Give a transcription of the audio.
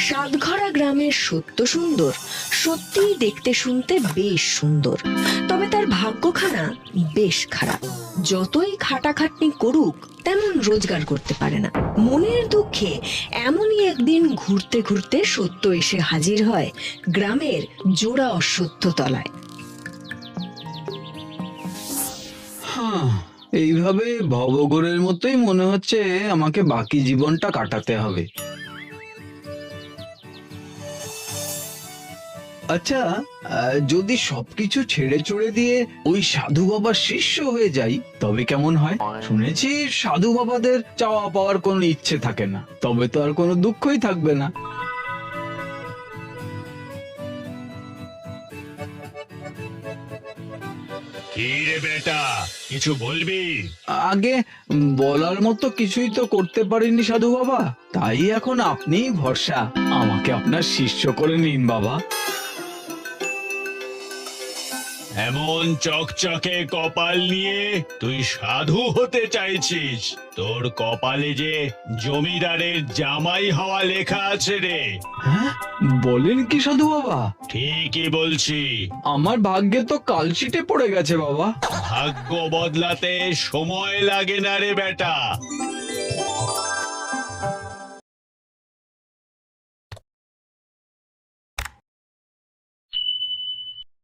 সাতঘরা গ্রামের সত্য সুন্দর সত্যিই দেখতে শুনতে বেশ সুন্দর, তবে তার ভাগ্যখানা বেশ খারাপ। যতই খাটাখাটনি করুক তেমন রোজগার করতে পারে না। মনের দুঃখে এমনই একদিন ঘুরতে ঘুরতে সত্য এসে হাজির হয় গ্রামের জোড়া অশ্বত্থ তলায়। এইভাবে ভবঘুরের মতোই মনে হচ্ছে আমাকে বাকি জীবনটা কাটাতে হবে। আচ্ছা, যদি সবকিছু ছেড়ে ছুড়ে দিয়ে ওই সাধু বাবার শিষ্য হয়ে যাই তবে কেমন হয়? শুনেছি সাধু বাবাদের চাওয়া পাওয়ার কোনো ইচ্ছে থাকে না, তবে তো আর কোনো দুঃখই থাকবে না। কি রে বেটা, কিছু বলবি? আগে বলার মতো কিছুই তো করতে পারিনি সাধু বাবা, তাই এখন আপনিই ভরসা। আমাকে আপনার শিষ্য করে নিন বাবা। এমন চকচকে কপাল নিয়ে তুই সাধু হতে চাইছিস? তোর কপালে যে জমিদারের জামাই হওয়া লেখা আছে রে। হ্যাঁ, বলেন কি সাধু বাবা? ঠিকই বলছি। আমার ভাগ্যে তো কালশিটে পড়ে গেছে বাবা। ভাগ্য বদলাতে সময় লাগে না রে বেটা।